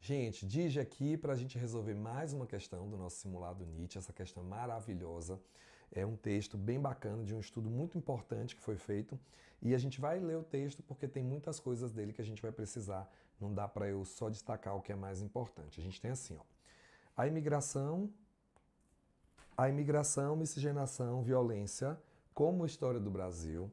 Gente, Digi aqui para a gente resolver mais uma questão do nosso simulado NEET, essa questão maravilhosa. É um texto bem bacana de um estudo muito importante que foi feito e a gente vai ler o texto porque tem muitas coisas dele que a gente vai precisar. Não dá para eu só destacar o que é mais importante. A gente tem assim, ó, a imigração, miscigenação, violência, como história do Brasil,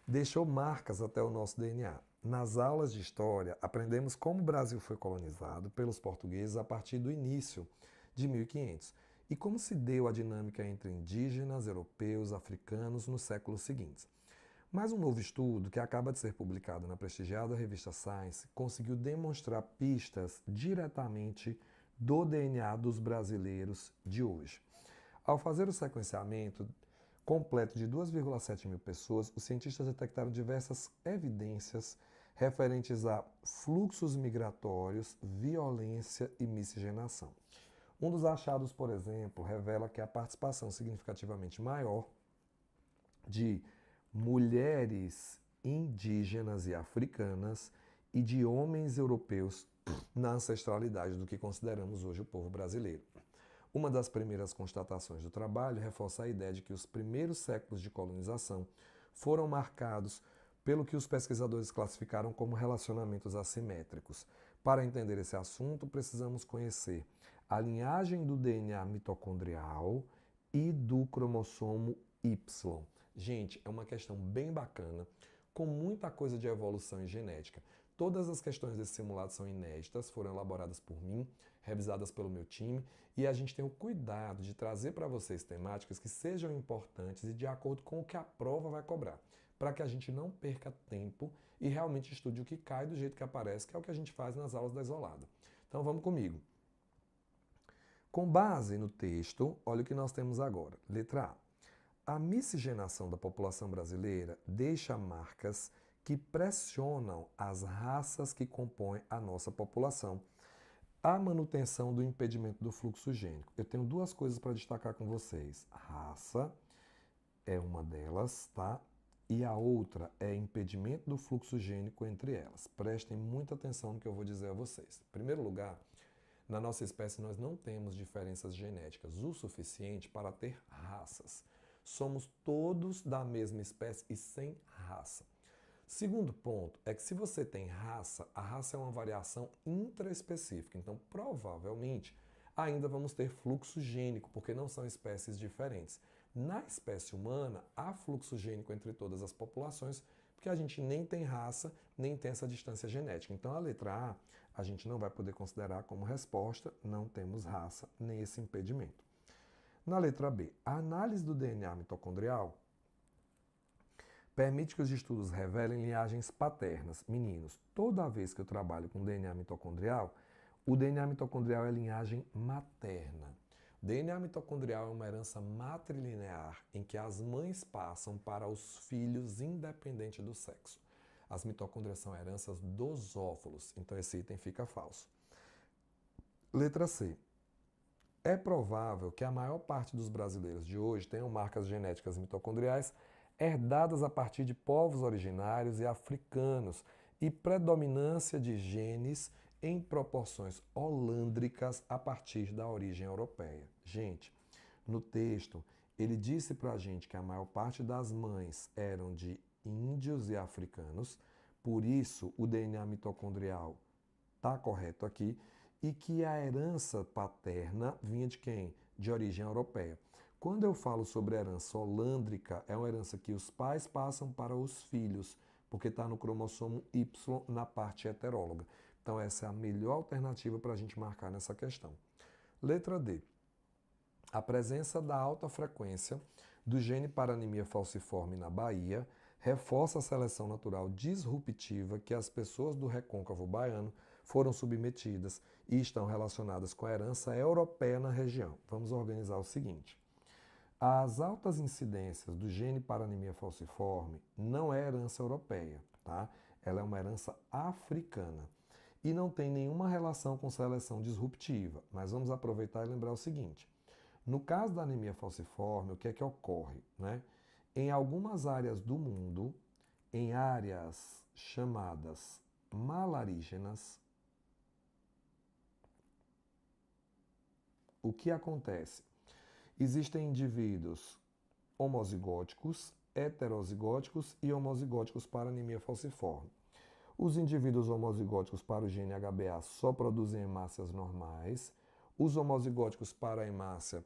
deixou marcas até o nosso DNA. Nas aulas de história, aprendemos como o Brasil foi colonizado pelos portugueses a partir do início de 1500 e como se deu a dinâmica entre indígenas, europeus, africanos nos séculos seguintes. Mas um novo estudo, que acaba de ser publicado na prestigiada revista Science, conseguiu demonstrar pistas diretamente do DNA dos brasileiros de hoje. Ao fazer o sequenciamento completo de 2,7 mil pessoas, os cientistas detectaram diversas evidências referentes a fluxos migratórios, violência e miscigenação. Um dos achados, por exemplo, revela que a participação significativamente maior de mulheres indígenas e africanas e de homens europeus na ancestralidade do que consideramos hoje o povo brasileiro. Uma das primeiras constatações do trabalho reforça a ideia de que os primeiros séculos de colonização foram marcados pelo que os pesquisadores classificaram como relacionamentos assimétricos. Para entender esse assunto, precisamos conhecer a linhagem do DNA mitocondrial e do cromossomo Y. Gente, é uma questão bem bacana, com muita coisa de evolução e genética. Todas as questões desse simulado são inéditas, foram elaboradas por mim, revisadas pelo meu time, e a gente tem o cuidado de trazer para vocês temáticas que sejam importantes e de acordo com o que a prova vai cobrar, para que a gente não perca tempo e realmente estude o que cai do jeito que aparece, que é o que a gente faz nas aulas da Isolada. Então vamos comigo. Com base no texto, olha o que nós temos agora. Letra A. A miscigenação da população brasileira deixa marcas que pressionam as raças que compõem a nossa população. A manutenção do impedimento do fluxo gênico. Eu tenho duas coisas para destacar com vocês. Raça é uma delas, tá? E a outra é impedimento do fluxo gênico entre elas. Prestem muita atenção no que eu vou dizer a vocês. Em primeiro lugar, na nossa espécie nós não temos diferenças genéticas o suficiente para ter raças. Somos todos da mesma espécie e sem raça. Segundo ponto é que se você tem raça, a raça é uma variação intraespecífica, então provavelmente ainda vamos ter fluxo gênico, porque não são espécies diferentes. Na espécie humana, há fluxo gênico entre todas as populações, porque a gente nem tem raça, nem tem essa distância genética. Então a letra A gente não vai poder considerar como resposta, não temos raça, nem esse impedimento. Na letra B, a análise do DNA mitocondrial permite que os estudos revelem linhagens paternas. Meninos, toda vez que eu trabalho com DNA mitocondrial, o DNA mitocondrial é linhagem materna. O DNA mitocondrial é uma herança matrilinear em que as mães passam para os filhos independente do sexo. As mitocôndrias são heranças dos óvulos, então esse item fica falso. Letra C. É provável que a maior parte dos brasileiros de hoje tenham marcas genéticas mitocondriais herdadas a partir de povos originários e africanos e predominância de genes em proporções holândricas a partir da origem europeia. Gente, no texto, ele disse para a gente que a maior parte das mães eram de índios e africanos, por isso o DNA mitocondrial está correto aqui, e que a herança paterna vinha de quem? De origem europeia. Quando eu falo sobre herança holândrica, é uma herança que os pais passam para os filhos, porque está no cromossomo Y na parte heteróloga. Então essa é a melhor alternativa para a gente marcar nessa questão. Letra D. A presença da alta frequência do gene para anemia falciforme na Bahia reforça a seleção natural disruptiva que as pessoas do recôncavo baiano foram submetidas e estão relacionadas com a herança europeia na região. Vamos organizar o seguinte. As altas incidências do gene para anemia falciforme não é herança europeia, tá? Ela é uma herança africana e não tem nenhuma relação com seleção disruptiva. Mas vamos aproveitar e lembrar o seguinte. No caso da anemia falciforme, o que é que ocorre, né? Em algumas áreas do mundo, em áreas chamadas malarígenas, o que acontece? Existem indivíduos homozigóticos, heterozigóticos e homozigóticos para anemia falciforme. Os indivíduos homozigóticos para o gene HBA só produzem hemácias normais. Os homozigóticos para a hemácia,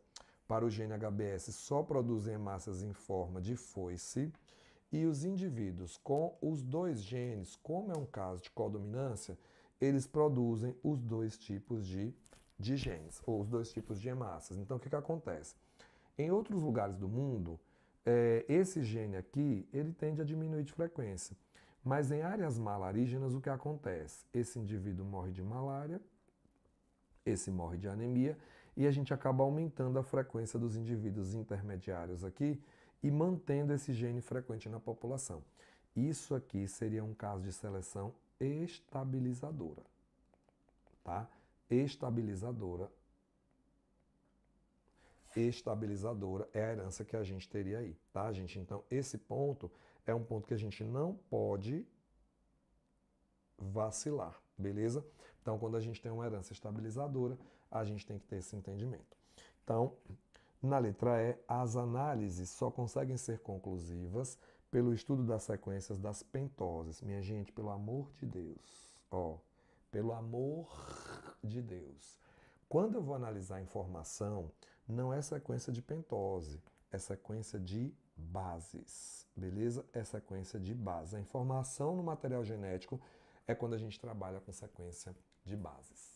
para o gene HBS, só produzem hemácias em forma de foice. E os indivíduos com os dois genes, como é um caso de codominância, eles produzem os dois tipos de genes, ou os dois tipos de hemácias. Então, o que acontece? Em outros lugares do mundo, esse gene aqui, ele tende a diminuir de frequência. Mas em áreas malarígenas, o que acontece? Esse indivíduo morre de malária, esse morre de anemia, e a gente acaba aumentando a frequência dos indivíduos intermediários aqui e mantendo esse gene frequente na população. Isso aqui seria um caso de seleção estabilizadora, tá? Estabilizadora é a herança que a gente teria aí, tá, gente? Então, esse ponto é um ponto que a gente não pode vacilar, beleza? Então, quando a gente tem uma herança estabilizadora, a gente tem que ter esse entendimento. Então, na letra E, as análises só conseguem ser conclusivas pelo estudo das sequências das pentoses. Minha gente, pelo amor de Deus, ó, pelo amor de Deus. Quando eu vou analisar a informação, não é sequência de pentose, é sequência de bases, beleza? É sequência de bases. A informação no material genético é quando a gente trabalha com sequência de bases.